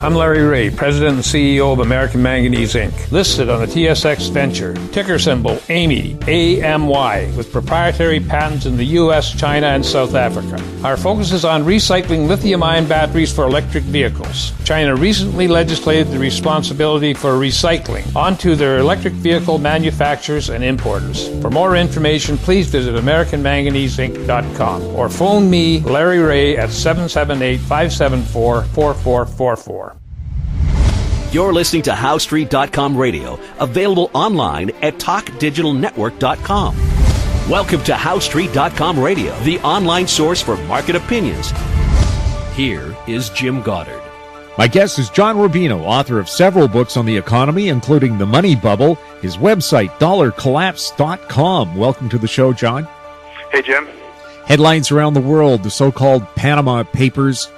I'm Larry Ray, President and CEO of American Manganese, Inc., listed on the TSX Venture, ticker symbol AMY, A-M-Y, with proprietary patents in the U.S., China, and South Africa. Our focus is on recycling lithium-ion batteries for electric vehicles. China recently legislated the responsibility for recycling onto their electric vehicle manufacturers and importers. For more information, please visit AmericanManganeseInc.com or phone me, Larry Ray, at 778-574-4444. You're listening to HowStreet.com radio, available online at TalkDigitalNetwork.com. Welcome to HowStreet.com radio, the online source for market opinions. Here is Jim Goddard. My guest is John Rubino, author of several books on the economy, including The Money Bubble, his website, dollarcollapse.com. Welcome to the show, John. Hey, Jim. Headlines around the world, the so-called Panama Papers,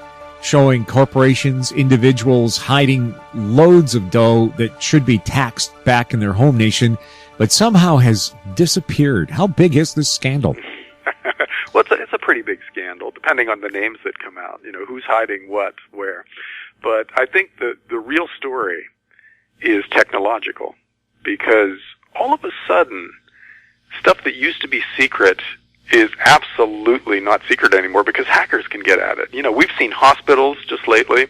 showing corporations, individuals hiding loads of dough that should be taxed back in their home nation, but somehow has disappeared. How big is this scandal? Well, it's a pretty big scandal, depending on the names that come out. You know, who's hiding what, where. But I think the real story is technological, because all of a sudden, stuff that used to be secret is absolutely not secret anymore because hackers can get at it. You know, we've seen hospitals just lately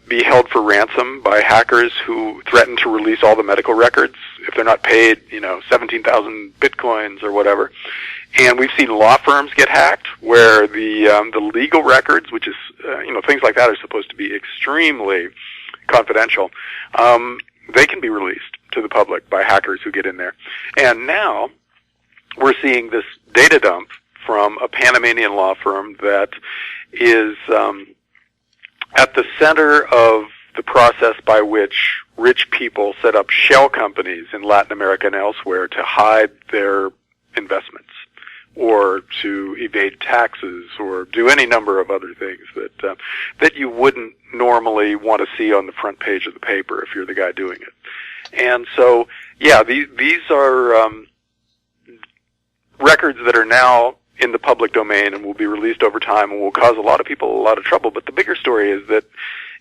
be held for ransom by hackers who threaten to release all the medical records if they're not paid, 17,000 bitcoins or whatever. And we've seen law firms get hacked where the legal records, which is, things like that are supposed to be extremely confidential, they can be released to the public by hackers who get in there. And now we're seeing this data dump from a Panamanian law firm that is at the center of the process by which rich people set up shell companies in Latin America and elsewhere to hide their investments or to evade taxes or do any number of other things that you wouldn't normally want to see on the front page of the paper if you're the guy doing it. And so, yeah, these are records that are now in the public domain and will be released over time and will cause a lot of people a lot of trouble. But the bigger story is that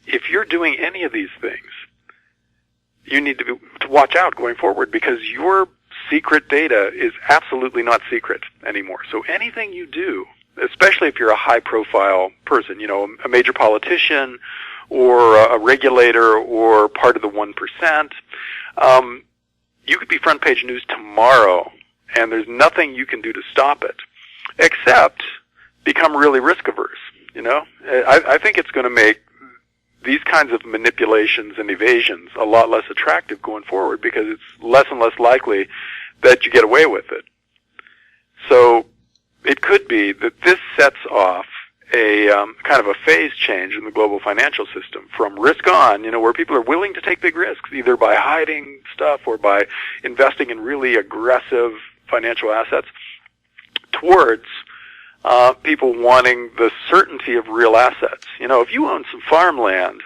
if you're doing any of these things, you need to watch out going forward, because your secret data is absolutely not secret anymore. So anything you do, especially if you're a high-profile person, a major politician or a regulator or part of the 1%, you could be front-page news tomorrow, and there's nothing you can do to stop it, except become really risk-averse, I think it's going to make these kinds of manipulations and evasions a lot less attractive going forward, because it's less and less likely that you get away with it. So it could be that this sets off a kind of a phase change in the global financial system from risk on, where people are willing to take big risks, either by hiding stuff or by investing in really aggressive financial assets, towards people wanting the certainty of real assets. If you own some farmland,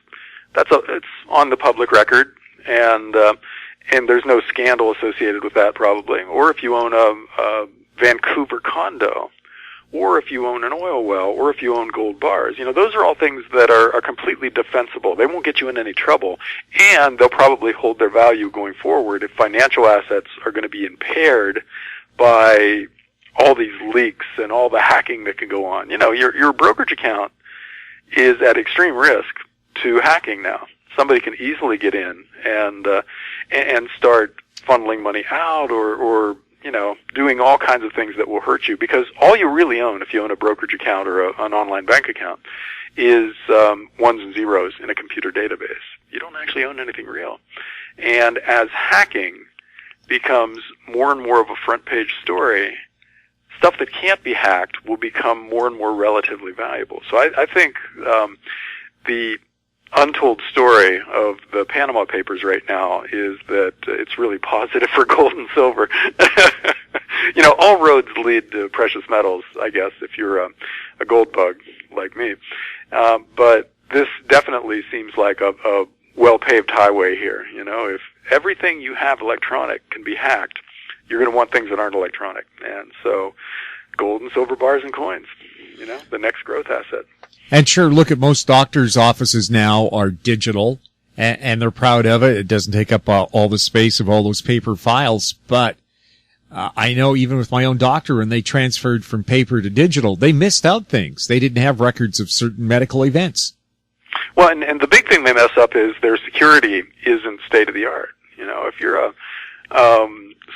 it's on the public record, and there's no scandal associated with that probably. Or if you own a Vancouver condo, or if you own an oil well, or if you own gold bars, those are all things that are completely defensible. They won't get you in any trouble, and they'll probably hold their value going forward if financial assets are going to be impaired by all these leaks and all the hacking that can go on. Your brokerage account is at extreme risk to hacking now. Somebody can easily get in and start funneling money out or doing all kinds of things that will hurt you, because all you really own, if you own a brokerage account or an online bank account, is ones and zeros in a computer database. You don't actually own anything real. And as hacking becomes more and more of a front page story, stuff that can't be hacked will become more and more relatively valuable. So I think the untold story of the Panama Papers right now is that it's really positive for gold and silver. All roads lead to precious metals, I guess, if you're a gold bug like me. But this definitely seems like a well-paved highway here. If everything you have electronic can be hacked, you're going to want things that aren't electronic. And so gold and silver bars and coins, the next growth asset. And sure, look at most doctors' offices now are digital, and they're proud of it. It doesn't take up all the space of all those paper files. But I know even with my own doctor, when they transferred from paper to digital, they missed out things. They didn't have records of certain medical events. Well, and the big thing they mess up is their security isn't state of the art. You know, if you're a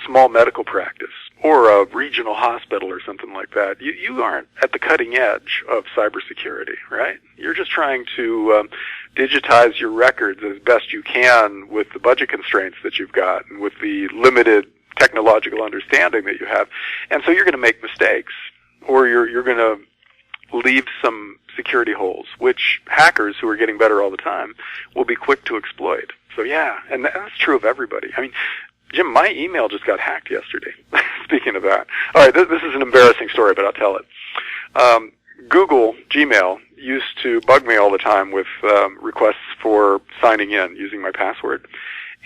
small medical practice or a regional hospital or something like that, you aren't at the cutting edge of cybersecurity, right? You're just trying to digitize your records as best you can with the budget constraints that you've got and with the limited technological understanding that you have. And so you're going to make mistakes, or you're going to leave some security holes, which hackers, who are getting better all the time, will be quick to exploit. So yeah, and that's true of everybody. I mean, Jim, my email just got hacked yesterday. Speaking of that. All right, this is an embarrassing story, but I'll tell it. Google, Gmail, used to bug me all the time with requests for signing in using my password.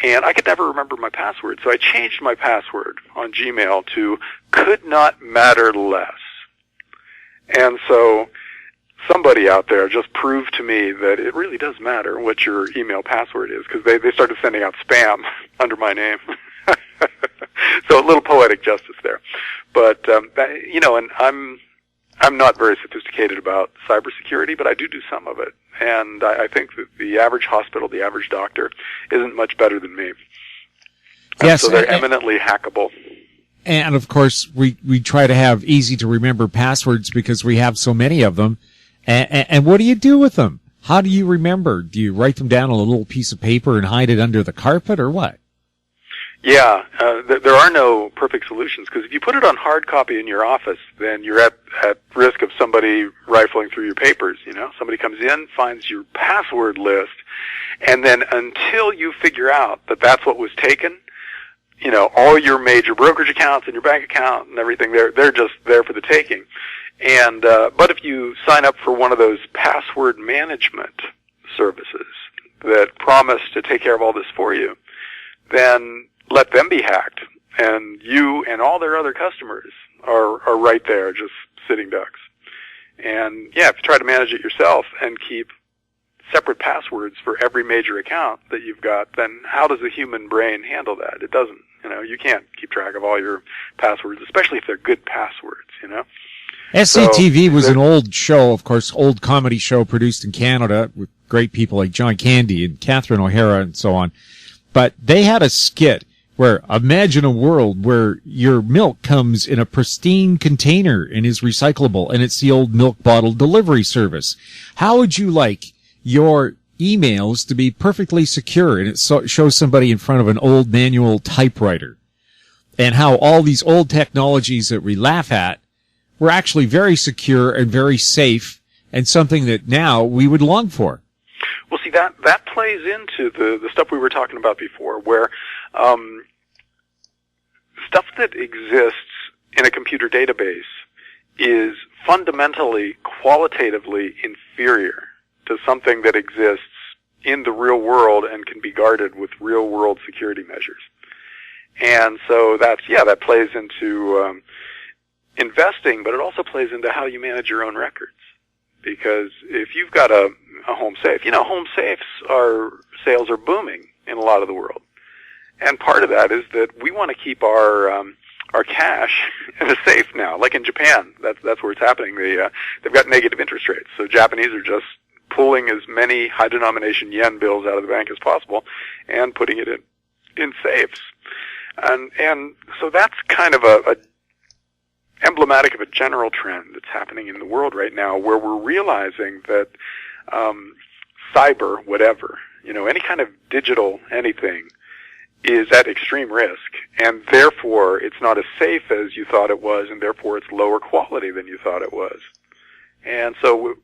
And I could never remember my password, so I changed my password on Gmail to could not matter less. And so somebody out there just proved to me that it really does matter what your email password is, because they started sending out spam under my name. So a little poetic justice there. But, you know, and I'm not very sophisticated about cybersecurity, but I do some of it. And I think that the average hospital, the average doctor, isn't much better than me. Yes. So they're eminently hackable. And of course, we try to have easy to remember passwords because we have so many of them. And what do you do with them? How do you remember? Do you write them down on a little piece of paper and hide it under the carpet, or what? Yeah, there are no perfect solutions, because if you put it on hard copy in your office, then you're at risk of somebody rifling through your papers. You know, somebody comes in, finds your password list, and then until you figure out that that's what was taken, you know, all your major brokerage accounts and your bank account and everything, they're just there for the taking. And but if you sign up for one of those password management services that promise to take care of all this for you, then let them be hacked, and you and all their other customers are right there just sitting ducks. And yeah, if you try to manage it yourself and keep separate passwords for every major account that you've got, then how does the human brain handle that? It doesn't. You know, you can't keep track of all your passwords, especially if they're good passwords, you know. SCTV was an old show, of course, old comedy show produced in Canada with great people like John Candy and Catherine O'Hara and so on. But they had a skit where, imagine a world where your milk comes in a pristine container and is recyclable, and it's the old milk bottle delivery service. How would you like your emails to be perfectly secure, and it shows somebody in front of an old manual typewriter? And how all these old technologies that we laugh at were actually very secure and very safe, and something that now we would long for. Well, see, that plays into the stuff we were talking about before, where stuff that exists in a computer database is fundamentally, qualitatively inferior to something that exists in the real world and can be guarded with real-world security measures. And so that plays into investing, but it also plays into how you manage your own records. Because if you've got a home safe, you know, home safes sales are booming in a lot of the world. And part of that is that we want to keep our cash in a safe now. Like in Japan, that's where it's happening. They've got negative interest rates. So Japanese are just pulling as many high denomination yen bills out of the bank as possible and putting it in safes. And so that's kind of a emblematic of a general trend that's happening in the world right now, where we're realizing that cyber, whatever, you know, any kind of digital anything is at extreme risk, and therefore it's not as safe as you thought it was, and therefore it's lower quality than you thought it was. And so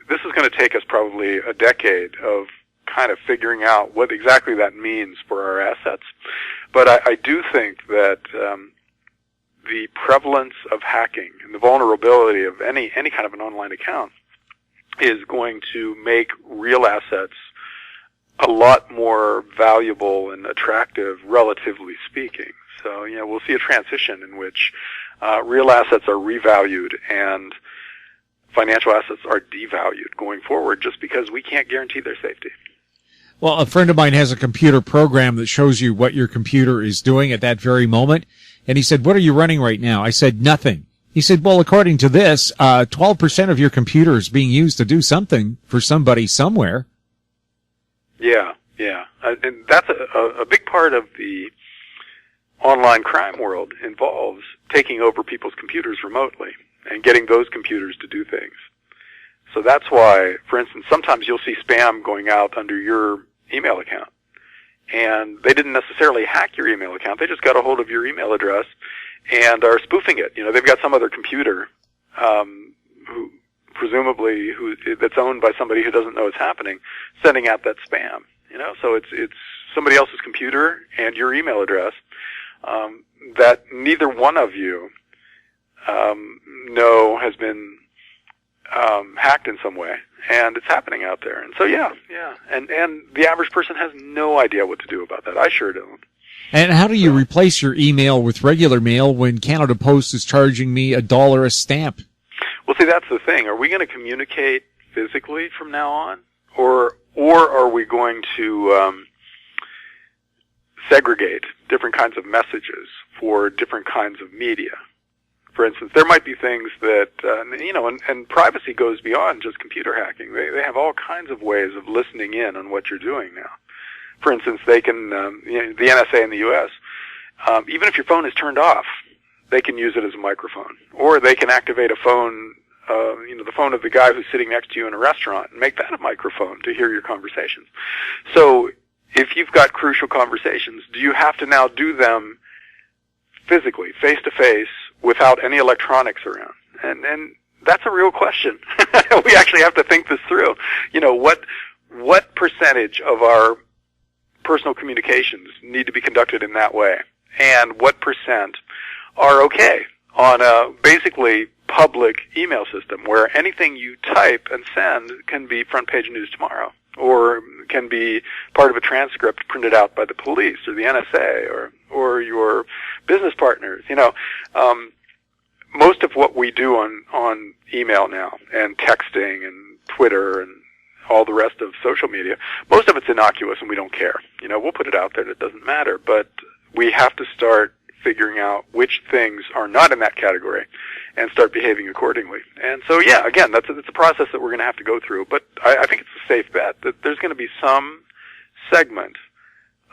this is going to take us probably a decade of kind of figuring out what exactly that means for our assets. But I do think that the prevalence of hacking and the vulnerability of any kind of an online account is going to make real assets a lot more valuable and attractive, relatively speaking. So, you know, we'll see a transition in which real assets are revalued, and financial assets are devalued going forward just because we can't guarantee their safety. Well, a friend of mine has a computer program that shows you what your computer is doing at that very moment. And he said, what are you running right now? I said, nothing. He said, well, according to this, 12% of your computer is being used to do something for somebody somewhere. Yeah. And that's a big part of the online crime world involves taking over people's computers remotely and getting those computers to do things. So that's why, for instance, sometimes you'll see spam going out under your email account. And they didn't necessarily hack your email account. They just got a hold of your email address and are spoofing it. They've got some other computer, that's owned by somebody who doesn't know it's happening, sending out that spam. So it's somebody else's computer and your email address, that neither one of you, know has been, hacked in some way, and it's happening out there. And so, yeah. And the average person has no idea what to do about that. I sure don't. And how do you replace your email with regular mail when Canada Post is charging me $1 a stamp? Well, see, that's the thing. Are we going to communicate physically from now on? Or are we going to, segregate different kinds of messages for different kinds of media? For instance, there might be things that, and privacy goes beyond just computer hacking. They have all kinds of ways of listening in on what you're doing now. For instance, they can, the NSA in the U.S., even if your phone is turned off, they can use it as a microphone. Or they can activate a phone, the phone of the guy who's sitting next to you in a restaurant and make that a microphone to hear your conversations. So if you've got crucial conversations, do you have to now do them physically, face-to-face, without any electronics around? And that's a real question. We actually have to think this through. What percentage of our personal communications need to be conducted in that way? And what percent are okay on a basically public email system where anything you type and send can be front page news tomorrow, or can be part of a transcript printed out by the police or the NSA or your business partners? Most of what we do on email now and texting and Twitter and all the rest of social media, most of it's innocuous and we don't care. We'll put it out there and it doesn't matter, but we have to start figuring out which things are not in that category and start behaving accordingly. And so, yeah, again, it's a process that we're going to have to go through, but I think it's a safe bet that there's going to be some segment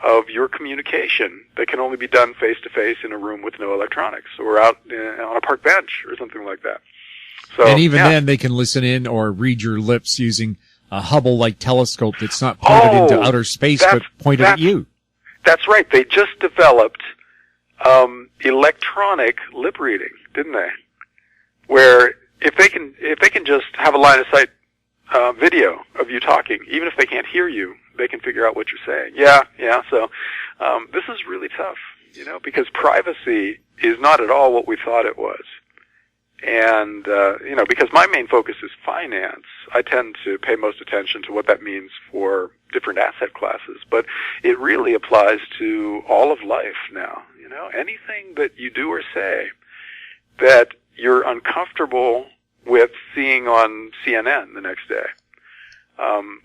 of your communication that can only be done face-to-face in a room with no electronics or out on a park bench or something like that. So, and even then, they can listen in or read your lips using a Hubble-like telescope that's not pointed into outer space but pointed at you. That's right. They just developed electronic lip reading, didn't they? Where if they can just have a line of sight video of you talking, even if they can't hear you, they can figure out what you're saying. Yeah. So this is really tough, because privacy is not at all what we thought it was. And because my main focus is finance, I tend to pay most attention to what that means for different asset classes. But it really applies to all of life now. Anything that you do or say that you're uncomfortable with seeing on CNN the next day,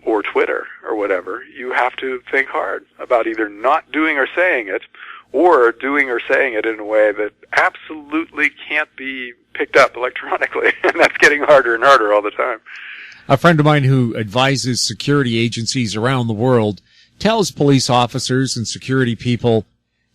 or Twitter or whatever, you have to think hard about either not doing or saying it, or doing or saying it in a way that absolutely can't be picked up electronically. And that's getting harder and harder all the time. A friend of mine who advises security agencies around the world tells police officers and security people,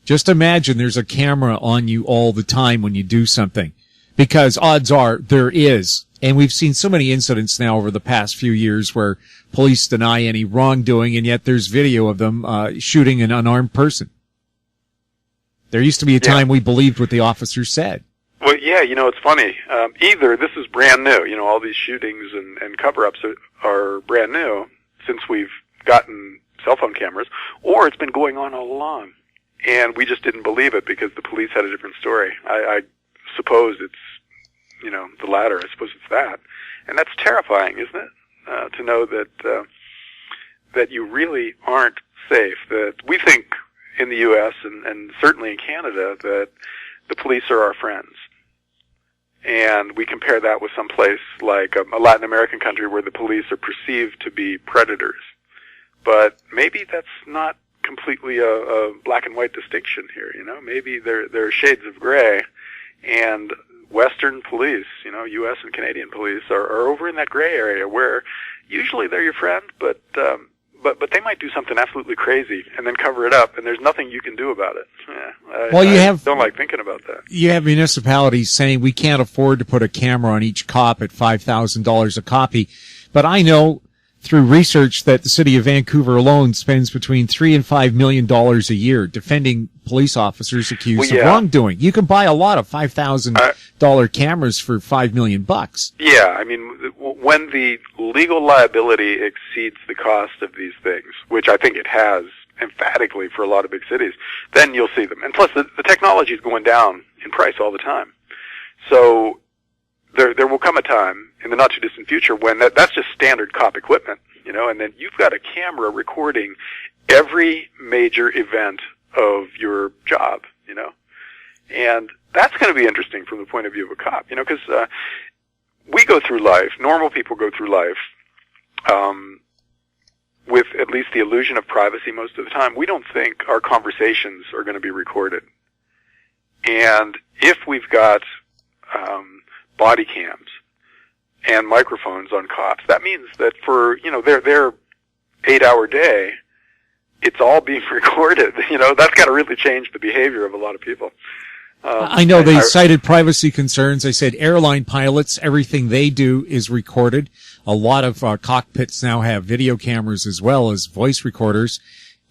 just imagine there's a camera on you all the time when you do something. Because odds are there is. And we've seen so many incidents now over the past few years where police deny any wrongdoing, and yet there's video of them shooting an unarmed person. There used to be a time we believed what the officer said. Well, yeah, it's funny. Either this is brand new, all these shootings and cover-ups are brand new since we've gotten cell phone cameras, or it's been going on all along, and we just didn't believe it because the police had a different story. I suppose it's, the latter. I suppose it's that. And that's terrifying, isn't it? To know that you really aren't safe, that we think in the U.S. and certainly in Canada that the police are our friends. and we compare that with some place like a Latin American country where the police are perceived to be predators. But maybe that's not completely a black and white distinction here, you know? Maybe there are shades of gray, and Western police, you know, U.S. and Canadian police are over in that gray area where usually they're your friend, but they might do something absolutely crazy and then cover it up, and there's nothing you can do about it. Yeah, I don't like thinking about that. You have municipalities saying we can't afford to put a camera on each cop at $5,000 a copy, but I know through research that the city of Vancouver alone spends between $3 and $5 million a year defending police officers accused of wrongdoing. You can buy a lot of $5,000 cameras for $5 million. Yeah, I mean, when the legal liability exceeds the cost of these things, which I think it has emphatically for a lot of big cities, then you'll see them. And plus, the technology is going down in price all the time. So there will come a time in the not-too-distant future when that's just standard cop equipment, you know, and then you've got a camera recording every major event of your job, you know. And that's going to be interesting from the point of view of a cop, you know, because we go through life, normal people go through life with at least the illusion of privacy most of the time. We don't think our conversations are going to be recorded. And if we've got body cams and microphones on cops, that means that for, you know, their 8-hour day, it's all being recorded. You know, that's got to really change the behavior of a lot of people. I know they cited privacy concerns. They said airline pilots, everything they do is recorded. A lot of cockpits now have video cameras as well as voice recorders.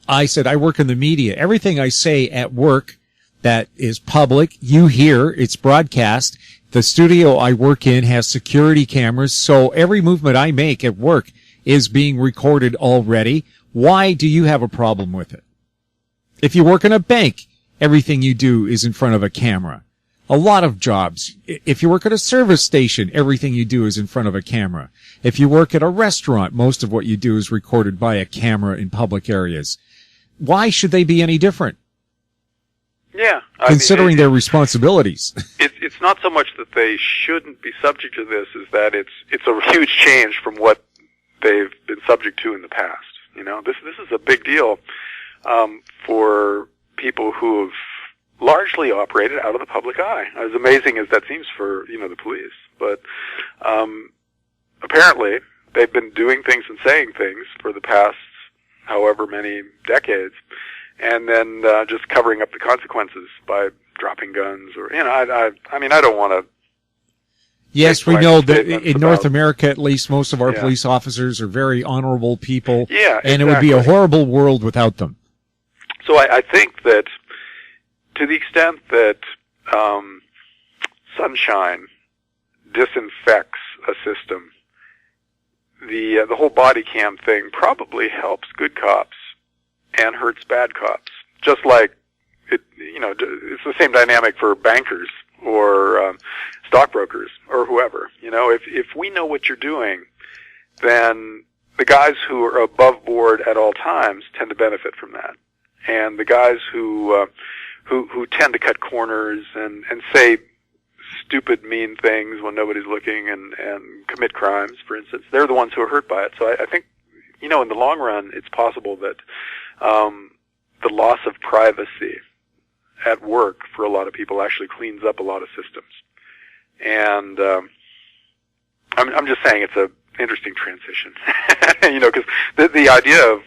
I said, I work in the media. Everything I say at work that is public, you hear, it's broadcast. The studio I work in has security cameras, so every movement I make at work is being recorded already. Why do you have a problem with it? If you work in a bank, everything you do is in front of a camera. A lot of jobs. If you work at a service station, everything you do is in front of a camera. If you work at a restaurant, most of what you do is recorded by a camera in public areas. Why should they be any different? Yeah. Considering their responsibilities. It's not so much that they shouldn't be subject to this, is that it's a huge change from what they've been subject to in the past. You know, this is a big deal for people who have largely operated out of the public eye, as amazing as that seems for, you know, the police. But apparently they've been doing things and saying things for the past however many decades, and then just covering up the consequences by dropping guns or, you know, I mean, I don't want to. Yes, we know that in North America, at least, most of our police officers are very honorable people. Yeah, exactly. And it would be a horrible world without them. So I think that to the extent that sunshine disinfects a system, the whole body cam thing probably helps good cops and hurts bad cops. Just like it, you know, it's the same dynamic for bankers or stockbrokers or whoever. You know, if we know what you're doing, then the guys who are above board at all times tend to benefit from that, and the guys who tend to cut corners and say stupid, mean things when nobody's looking and commit crimes, for instance, they're the ones who are hurt by it. So I think, you know, in the long run, it's possible that the loss of privacy at work for a lot of people actually cleans up a lot of systems. And I'm just saying it's an interesting transition, you know, because the idea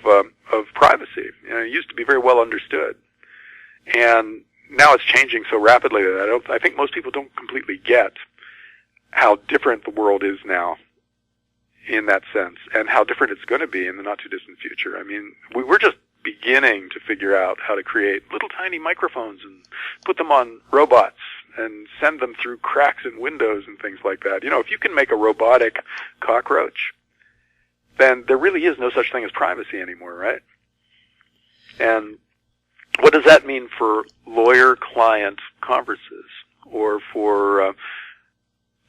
of privacy, you know, used to be very well understood, and now it's changing so rapidly that I think most people don't completely get how different the world is now in that sense, and how different it's going to be in the not-too-distant future. I mean, we're just beginning to figure out how to create little tiny microphones and put them on robots and send them through cracks in windows and things like that. You know, if you can make a robotic cockroach, then there really is no such thing as privacy anymore, right? And what does that mean for lawyer-client conferences, or for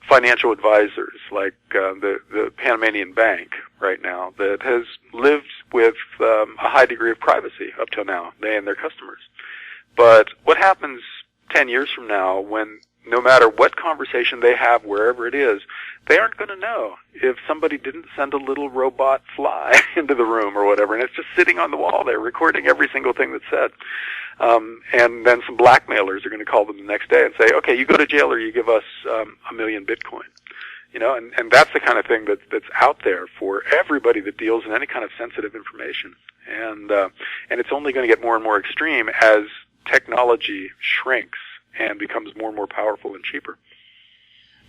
financial advisors like the Panamanian Bank right now that has lived with a high degree of privacy up till now, they and their customers? But what happens 10 years from now when no matter what conversation they have, wherever it is, they aren't going to know if somebody didn't send a little robot fly into the room or whatever, and it's just sitting on the wall there recording every single thing that's said. And then some blackmailers are going to call them the next day and say, okay, you go to jail or you give us 1 million Bitcoin. You know, and that's the kind of thing that's out there for everybody that deals in any kind of sensitive information. And it's only going to get more and more extreme as technology shrinks and becomes more and more powerful and cheaper.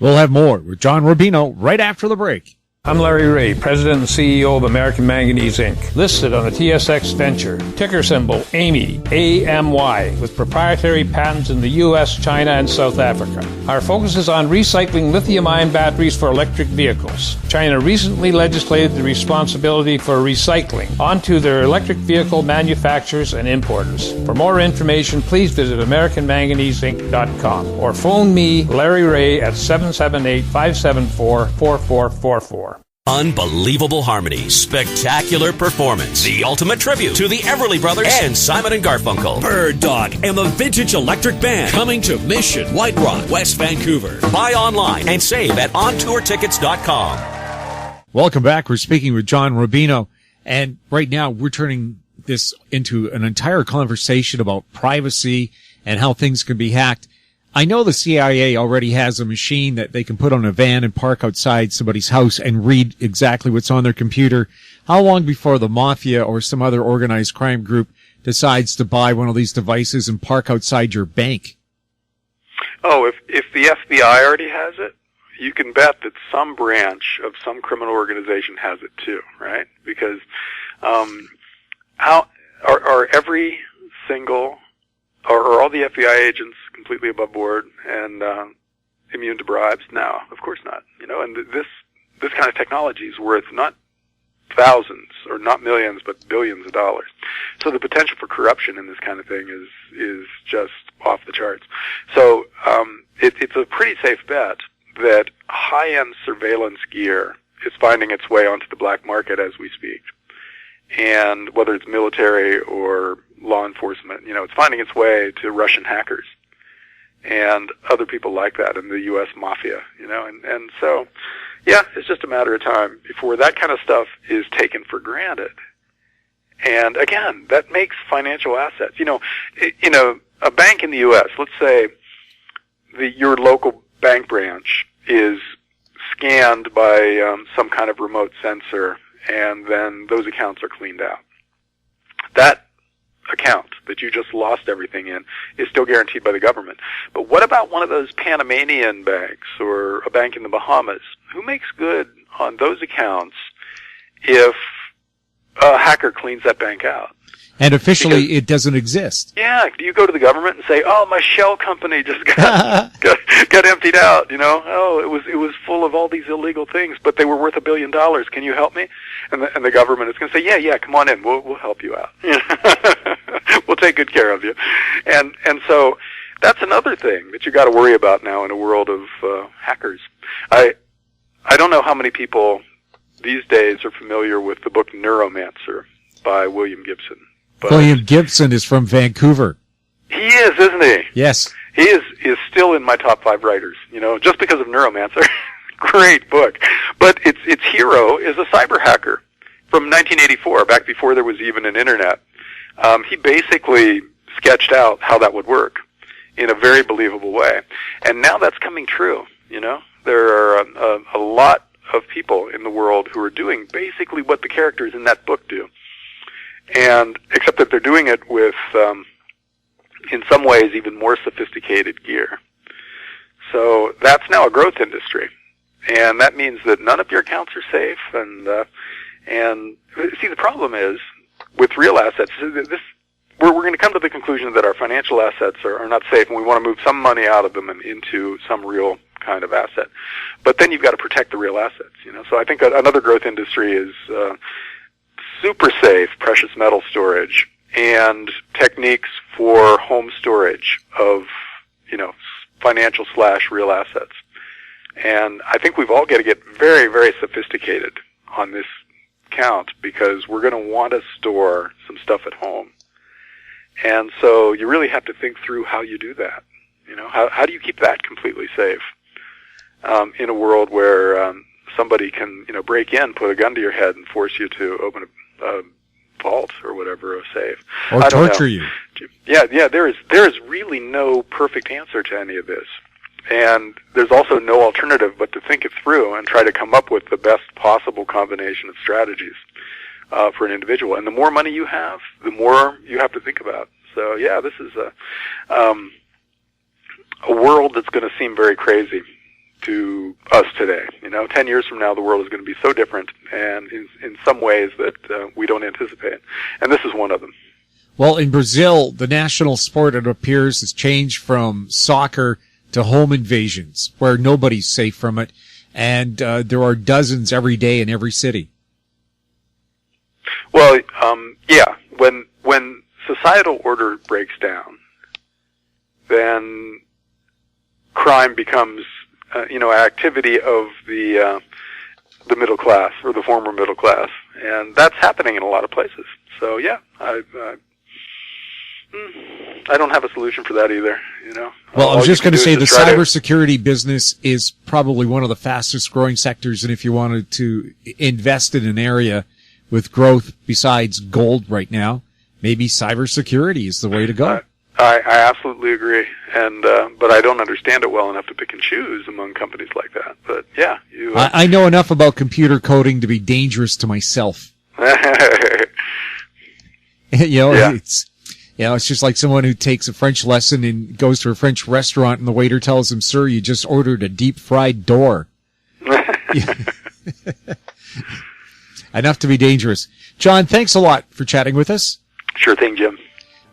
We'll have more with John Rubino right after the break. I'm Larry Ray, President and CEO of American Manganese Inc., listed on the TSX Venture, ticker symbol AMY, AMY, with proprietary patents in the U.S., China, and South Africa. Our focus is on recycling lithium-ion batteries for electric vehicles. China recently legislated the responsibility for recycling onto their electric vehicle manufacturers and importers. For more information, please visit AmericanManganeseInc.com or phone me, Larry Ray, at 778-574-4444. Unbelievable harmony, spectacular performance, the ultimate tribute to the Everly Brothers and Simon & Garfunkel. Bird Dog and the Vintage Electric Band coming to Mission, White Rock, West Vancouver. Buy online and save at ontourtickets.com. Welcome back. We're speaking with John Rubino, and right now we're turning this into an entire conversation about privacy and how things can be hacked. I know the CIA already has a machine that they can put on a van and park outside somebody's house and read exactly what's on their computer. How long before the mafia or some other organized crime group decides to buy one of these devices and park outside your bank? Oh, if the FBI already has it, you can bet that some branch of some criminal organization has it too, right? Because how are every single are all the FBI agents completely above board and immune to bribes? No, of course not. You know, and this kind of technology is worth not thousands or not millions, but billions of dollars. So the potential for corruption in this kind of thing is just off the charts. So it's a pretty safe bet that high-end surveillance gear is finding its way onto the black market as we speak. And whether it's military or law enforcement, you know, it's finding its way to Russian hackers and other people like that in the U.S. mafia, you know, and so, yeah, it's just a matter of time before that kind of stuff is taken for granted. And again, that makes financial assets. You know, a bank in the U.S., let's say your local bank branch is scanned by some kind of remote sensor, and then those accounts are cleaned out. That account that you just lost everything in is still guaranteed by the government. But what about one of those Panamanian banks or a bank in the Bahamas? Who makes good on those accounts if a hacker cleans that bank out? And officially, it doesn't exist. Yeah, do you go to the government and say, "Oh, my shell company just got emptied out"? You know, "Oh, it was full of all these illegal things, but they were worth $1 billion. Can you help me?" And the government is going to say, "Yeah, come on in. We'll help you out. We'll take good care of you." And so that's another thing that you got to worry about now in a world of hackers. I don't know how many people these days are familiar with the book Neuromancer by William Gibson. But William Gibson is from Vancouver. He is, isn't he? Yes. He is still in my top 5 writers, you know, just because of Neuromancer. Great book. But its hero is a cyber hacker from 1984, back before there was even an internet. He basically sketched out how that would work in a very believable way. And now that's coming true, you know. There are a lot of people in the world who are doing basically what the characters in that book do. And except that they're doing it with, in some ways, even more sophisticated gear. So that's now a growth industry, and that means that none of your accounts are safe. And see, the problem is with real assets. We're going to come to the conclusion that our financial assets are not safe, and we want to move some money out of them and into some real kind of asset. But then you've got to protect the real assets, you know. So I think another growth industry is super safe precious metal storage and techniques for home storage of, you know, financial/real assets. And I think we've all got to get very, very sophisticated on this count, because we're going to want to store some stuff at home. And so you really have to think through how you do that. How do you keep that completely safe in a world where somebody can, break in, put a gun to your head, and force you to open a vault or whatever, a safe, or torture you? Yeah. There is really no perfect answer to any of this, and there's also no alternative but to think it through and try to come up with the best possible combination of strategies for an individual. And the more money you have, the more you have to think about. So yeah, this is a world that's going to seem very crazy to us today. 10 years from now, the world is going to be so different, and in some ways that we don't anticipate. And this is one of them. Well, in Brazil, the national sport, it appears, has changed from soccer to home invasions, where nobody's safe from it, and there are dozens every day in every city. Well, yeah. When societal order breaks down, then crime becomes, activity of the middle class or the former middle class, and that's happening in a lot of places. So yeah, I don't have a solution for that either. Well, I was just going to say the cybersecurity business is probably one of the fastest growing sectors, and if you wanted to invest in an area with growth besides gold right now, maybe cybersecurity is the way to go. I absolutely agree, and but I don't understand it well enough to pick and choose among companies like that. But yeah, I know enough about computer coding to be dangerous to myself. It's just like someone who takes a French lesson and goes to a French restaurant, and the waiter tells him, "Sir, you just ordered a deep fried door." Enough to be dangerous. John, thanks a lot for chatting with us. Sure thing, Jim.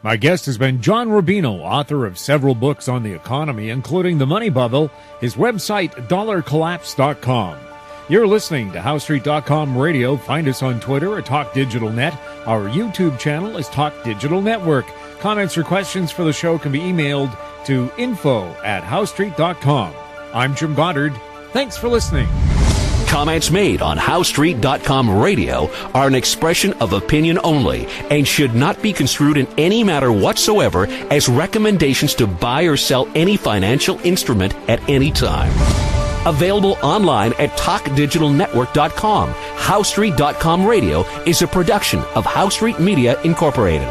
My guest has been John Rubino, author of several books on the economy, including The Money Bubble, his website, dollarcollapse.com. You're listening to HowStreet.com Radio. Find us on Twitter at TalkDigitalNet. Our YouTube channel is Talk Digital Network. Comments or questions for the show can be emailed to info@HowStreet.com. I'm Jim Goddard. Thanks for listening. Comments made on HowStreet.com Radio are an expression of opinion only and should not be construed in any matter whatsoever as recommendations to buy or sell any financial instrument at any time. Available online at TalkDigitalNetwork.com. HowStreet.com Radio is a production of HowStreet Media Incorporated.